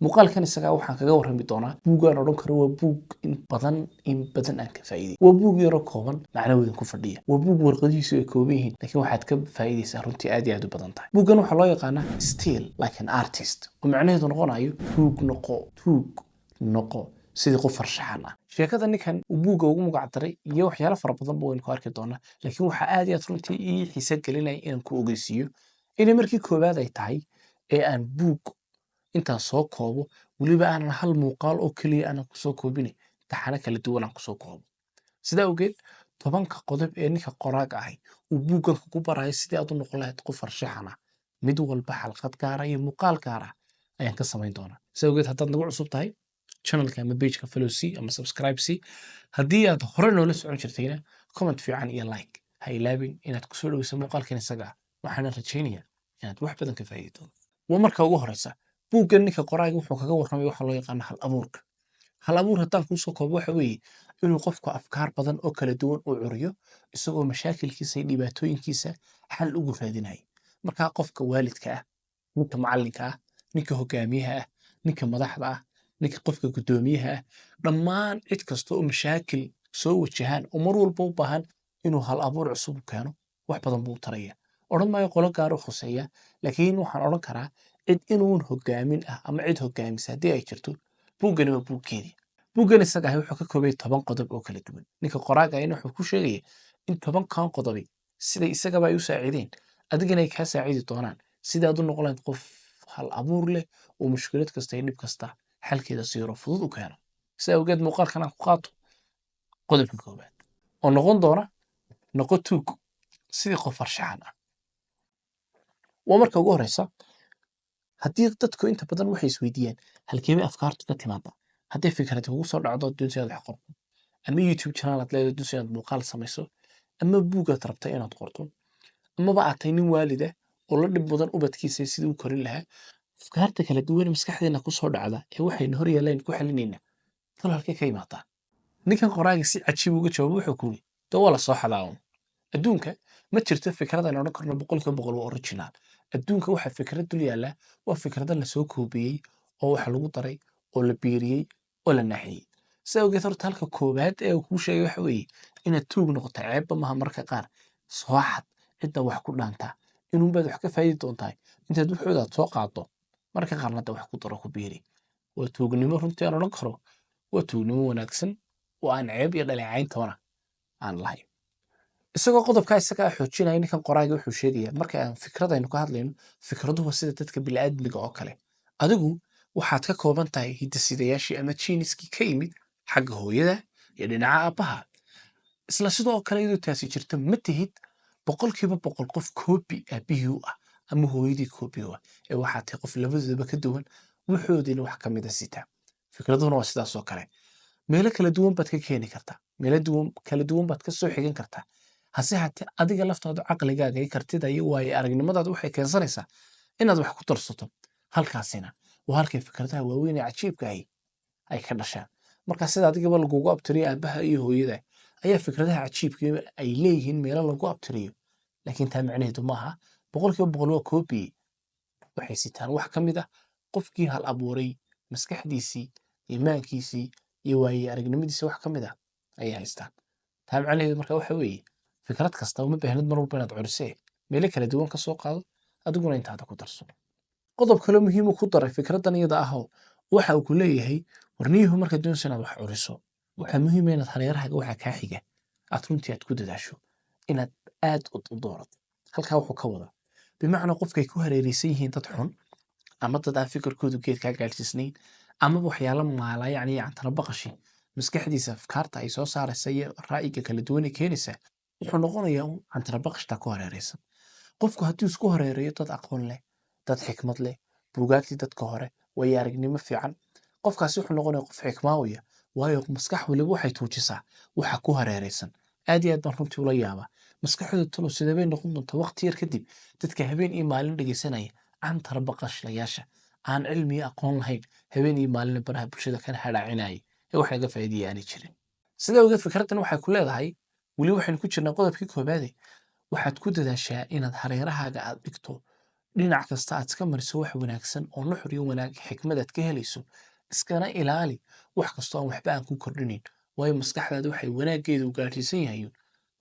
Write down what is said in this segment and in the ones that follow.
muuqaalkan isagaa waxaan kaga warrami doonaa buuggaan odhan karo waa buug in badan aan ka faa'iiday. Waa buug yaro kooban macno weyn ku fadhiya. Waa buug warqadihiisu ay kooban yihiin laakiin waxaad ka faa'iidaysaa runtii aad iyo aad u badan tahay. Buuggan waxaa loo yaqaanaa Still Like an Artist oo macnaheedu noqonayo tuug noqo sidii qof farshaxan ah. Sheekada ninkan uu buugga ugu magac daray iyo waxyaalo fara badan buu ku arki doonaa laakiin waxaa aad iyo aad runtii ii xiisa gelinaya inaan ku ogeysiiyo inay markii koowaad ay tahay ee aan buug intaan soo koobo weliba aanan hal muuqaal oo keliya aanan kusoo koobin taxane kala duwan aan kusoo koobo. Sidaa awgeed 10 qodob ee ninka qoraaga ahi uu buuggan ku barayo sidii aad u noqon lahayd qof farshaxan ah mid walba xalqad gaar ah iyo muuqaal gaar ah ayaan ka samayn doonaa. Sidaa awgeed haddaad nagu cusub tahay channelka ama pageka follow si ama subscribe si haddii aad hore noola socon jirtayna comment fiican iyo like ha ilaabin inaad kusoo dhaweyso muuqaalkan isaga ah waxaana rajaynayaa inaad wax badan ka faa'iidi doonto. Waa marka ugu horeysa buuggan ninka qoraaga wuxuu kaga warramay waxa loo yaqaan hal abuurka. Hal abuur haddaan kuu soo koobo waxa weeye inuu qofku afkaar badan oo kala duwan u curiyo isagoo mashaakilkiisa iyo dhibaatooyinkiisa xal ugu raadinaya. Markaa qofka waalidka ah, ninka macallinka ah, ninka hogaamiyaha ah, ninka madaxda ah, ninka qofka guddoomiyaha ah, dhammaan cid kasta oo mashaakil soo wajahaan oo mar walba u baahan inuu hal abuur cusub u keeno wax badan buu taraya. Odhan maayo qolo gaar u khuseeya laakiin waxaan odhan karaa cid inuun hogaamin ah ama cid hogaamisa haddii ay jirto buuggani waa buuggeedii. Buuggan isaga ahi wuxuu ka koobay 10 qodob oo kala duwan. Ninka qoraaga ahina wuxuu ku sheegaya in 10kan qodobi siday isagaba ay u saacideen adigana ay kaa saacidi doonaan sidii aad u noqon lahayd qof hal abuur leh oo mushkilad kasta iyo dhib kasta xalkeeda si yaro fudud u keeno. Sidaa awgeed muuqaalkan aan ku qaato qodobka koowaad oo noqon doona noqo tuug sidii qof farshaxan ah. Waa marka ugu horeysa haddii dadku inta badan waxay isweydiiyaan halkeebay afkaartu ka timaada hadday fikrad kugu soo dhacdo doonaysa inaad wax qorto ama YouTube channel aad leedahay doonaysa inaad muuqaal samayso ama buug aad rabtay inaad qorto amaba aad tahay nin waalid ah oo la dhib badan ubadkiisa sidii u korin lahaa afkaarta kala duwan ee maskaxdeena ku soo dhacda ee waxaynu hor yeeleen ku xalinayna tal halkee ka imaadaa. Ninkan qoraaga si cajiib uga jawaabo wuxuu ku yiri dee waa la soo xadaa adduunka ma jirto fikrad aan odhan karno 100% waa original. Adduunka waxa fikrad dul yaalla waa fikrada la soo koobiyey oo wax lagu daray oo la biiriyey oo la naaxiyey. Sidaa awgeed horta halka koowaad ee uu kuu sheegay waxa weeye inaad tuug noqoto ceebba maaha marka qaar soo xad cidda wax ku dhaantaa inuun baad wax ka faa'iidi doontaa intaad waxooda aad soo qaado marka qaarna wax ku daro ku biiri. Waa tuugnimo runtii aan odhan karo waa tuugnimo wanaagsan oo aan ceeb iyo dhaleecayn toona aan lahayn. Isagoo qodobka isaga xoojinaya ninkan qoraaga wuxuu sheegayaa marka aan fikradaynu ka hadlayno fikraduhu sida dadka bini'aadmiga oo kale adigu waxaad ka kooban tahay hidde-sidayaashii ama genes-kii ka yimid xagga hooyada iyo dhinaca aabbaha. Isla sidoo kale iyadoo taasi jirto ma tihid 100% qof koobi aabbihii u ah ama hooyadii koobi u ah ee waxaad tahay qof labadoodaba ka duwan waxoodiina wax ka mid a sita. Fikraduhuna waa sidaas oo kale meelo kala duwan baad ka keeni kartaa kala duwan baad ka soo xigan kartaa hase haatee adiga laftaadu caqligaaga iyo kartida iyo waayo aragnimadaadu waxay keensanaysaa inaad wax ku darsato halkaasina waa halkay fikradaha waaweyn ee cajiibka ahi ay ka dhashaan. Marka sida adigaba lagugu abtiriyo aabbaha iyo hooyada ayaa fikradaha cajiibka ay leeyihiin meelo lagu abtiriyo laakiin taa macnaheedu maaha 100% waa koobi. Waxay sitaan wax ka mid ah qofkii hal abuuray maskaxdiisii iimaankiisii iyo waayo aragnimadiisa wax ka mid ah ayay haystaan. taa macnaheedu marka waxa weeye fikrad kasta uma baahnid mar walba inaad curisee meelo kala duwan ka soo qaado adiguna intaada ku darso. Qodob kale muhiim ku daray fikradan iyada ah waxa uu ku leeyahay warniyuhu marka doonayso inaad wax curiso waxa muhiim ah inaad hareerahaaga waxa kaa xiga aad runtii aad ku dadaasho inaad aad u doorato. Halkaa wuxuu ka wadaa bimacnaa qofkay ku hareeraysan yihiin dad xun ama dad aan fikirkoodu geed kaa gaarsiisnayn ama waxyaalo maala yacni tana baqashi maskaxdiisa afkaarta ay soo saaraysa iyo ra'yiga kala duwan ee keenaysa wuxuu noqonayaa cantara baqashta ku hareeraysan. Qofku haddii isku hareerayo dad aqoon leh dad xikmad leh buugaagtii dadka hore way aragnimo fiican qofkaasi wuxuu noqonayaa qof xikmaawiya waayo maskax waliba waxay tuujisaa waxa ku hareeraysan. Aad iyo aad baan runtii ula yaabaa maskaxdu talo sidee bay noqon doontaa waqti yar kadib dadka habeen iyo maalin dhageysanaya cantara baqashlayaasha aan cilmi aqoon lahayn habeen iyo maalin baraha bulshada kana hadhaacinaya ee wax laga faa'iideeyay aan jirin. Sidaa awgeed fikradan waxay ku leedahay weli waxaynu ku jirnaa qodobkii koobaad waxaad ku dadaashaa inaad hareerahaaga aad dhigto dhinac kasta aad iska mariso wax wanaagsan oo nuxur iyo wanaag xikmad aad ka helayso iskana ilaali wax kastoo aan waxba aan ku kordhinayn waayo maskaxdaada waxay wanaaggeedu gaadhsiisan yahay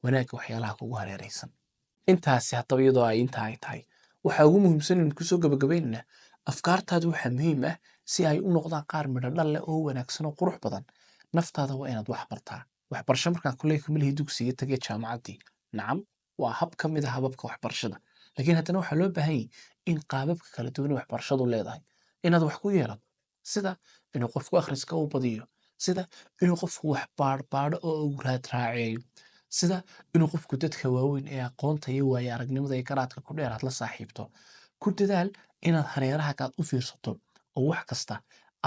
wanaagga waxyaalaha kugu hareeraysan intaasi haddaba iyadoo ay intaa ay tahay waxaa ugu muhiimsan in kusoo gabagabaynaynaa afkaartaadu waxaa muhiim ah si ay u noqdaan qaar midho dhal leh oo wanaagsan oo qurux badan naftaada waa inaad wax bartaa waxbarasho markaan kuley kuma lihi dugsiga tagay jaamacaddii nacam waa hab ka mid ah hababka waxbarashada laakiin haddana waxaa loo baahan yahay in qaababka kala duwan ee waxbarashadu leedahay inaad wax ku yeelato sida inuu qofku akhriska u badiyo sida inuu qofku wax baadhbaadho oo uu raadraaceeyo sida inuu qofku dadka waaweyn ee aqoonta iyo waaye aragnimada iyo garaadka ku dheer aad la saaxiibto ku dadaal inaad hareerahagaad u fiirsato oo wax kasta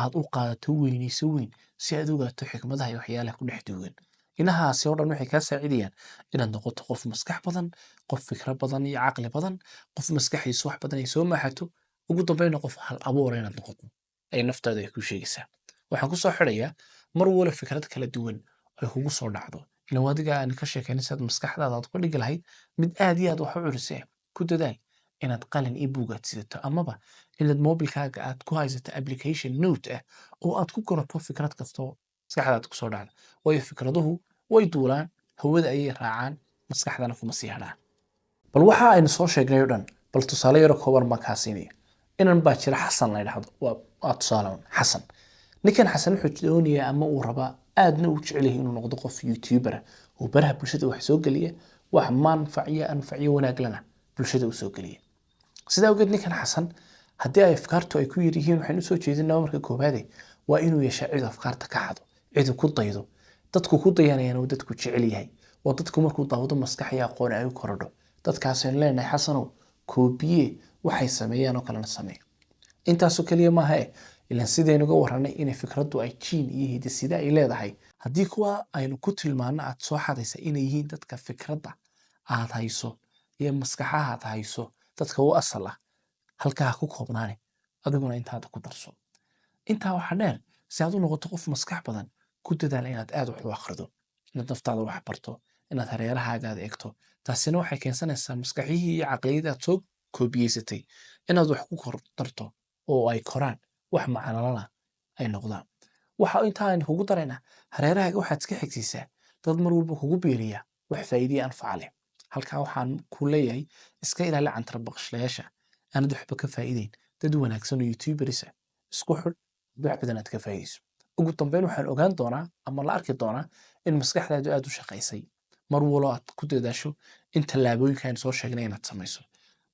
aad u qaadato weynayso weyn si aad ogaato xikmadaha iyo waxyaalaha ku dhex duwan inahaasi oo dhan waxay kaa saacidayaan inaad noqoto qof maskax badan qof fikro badan iyo caqli badan qof maskaxdiisa wax badan ay soo maaxato ugu dambayna qof hal abuura inaad noqoto ay naftaada ay ku sheegaysaa waxaan ku soo xidhayaa mar wala fikrad kala duwan ay kugu soo dhacdo ilan adiga aan ka sheekayn si aad maskaxdaada aad ku dhigi lahayd mid aad iyo aad wax u curisee ku dadaal inaad qalin iyo buug aad sidato amaba inaad mobilkaaga aad ku haysato application note ah oo aad ku qorato fikrad kastoo maskaxdaada ku soo dhacda waayo fikraduhu way duulaan hawada ayay raacaan maskaxdana kuma sii hadhaan bal waxa aynu soo sheegnay oo dhan bal tusaale yaro kooban baan kaa siinaya inan baa jira xasan la yidhaahdo waa tusaale xasan ninkan xasan wuxuu doonayaa ama uu rabaa aadna uu jecel yahay inuu noqdo qof youtuber oo baraha bulshada wax soo geliya wax anfaciyo wanaag lana bulshada u soo geliya sidaa ogeed ninkan xasan haddii ay afkaartu ay ku yar yihiin waxaynu soo jeedinaa marka koobaade waa inuu yeeshaa cid afkaarta ka xado cid ku daydo dadku ku dayanayana uu dadku jecel yahay oo dadku markuu daawado maskax iyo aqoon ay u korodho dadkaasaynu leenahay xasanow koobiye waxay sameeyaan oo kalena sameeyo intaasoo keliya maaha ilan sidaynu uga warranay inay fikraddu ay jiin iyo hidisida ay leedahay haddii kuwa aynu ku tilmaano aad soo xadaysa inay yihiin dadka fikradda aad hayso iyo maskaxaha aad hayso dadka u asal ah halkaa ku koobnaane adiguna intaada ku darso intaa waxaa dheer si aad u noqoto qof maskax badan ku dadaal inaad aad wax u akhrido inaad naftaada wax barto inaad hareerahaaga aad eegto taasina waxay keensanaysaa maskaxyihii iyo caqliyadii aad soo koobiyeysatay inaad wax ku kor darto oo ay koraan wax macnalana ay noqdaan waxa intaa aynu kugu daraynaa hareerahaaga waxaad iska xigsiisaa dad mar walba kugu biiriya wax faa'iidiya anfaca leh halkaa waxaan ku leeyahay iska ilaali cantar baqshlayaasha aanad waxba ka faa'iideyn dad wanaagsan oo youtuberisa isku xidh wax badan aad ka faa'iideyso ugu dambeyn waxaan ogaan doonaa ama la arki doonaa in maskaxdaadu aad u shaqaysay mar walo aad ku dadaasho in tallaabooyinka aynu soo sheegnay inaad samayso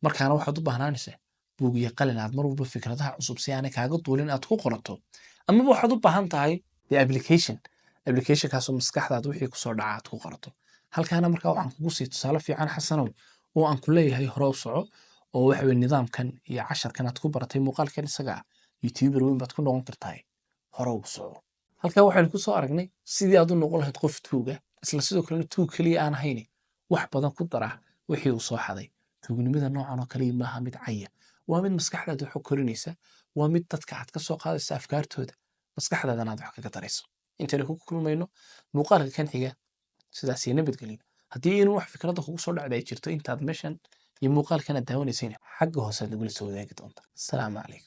markaana waxaad u baahnaanaysaa buug iyo qalin aad mar walba fikradaha cusub si aanay kaaga duulin aad ku qorato amaba waxaad u baahan tahay applicationkaasoo maskaxdaada wixii kusoo dhaca aad ku qorato halkaana markaa waxaan kugu sii tusaale fiican xasanow oo aan ku leeyahay hore u soco oo waxa weye nidaamkan iyo casharkan aad ku baratay muuqaalkan isaga ah youtuber weyn baad ku noqon kartaa hore u soco halkaa waxaynu ku soo aragnay sidii aad u noqon lahayd qof tuuga isla sidoo kalena tuug keliya aan hayni wax badan ku dara wixii uu soo xaday tuugnimada noocan oo kaliya maaha mid caya waa mid maskaxdaada xog korinaysa waa mid dadka aad ka soo qaadaysa afkaartooda maskaxdaadana aad wax kaga darayso intaynu ku kulmayno muuqaalka kan xiga sidaas iyo nabadgelyo haddii inuu wax fikradda kugu soo dhacda ay jirto intaad meeshan iyo muuqaalkan aad daawanaysayna xagga hoose aad nagula soo wadaagi doonta asalaamu calaykum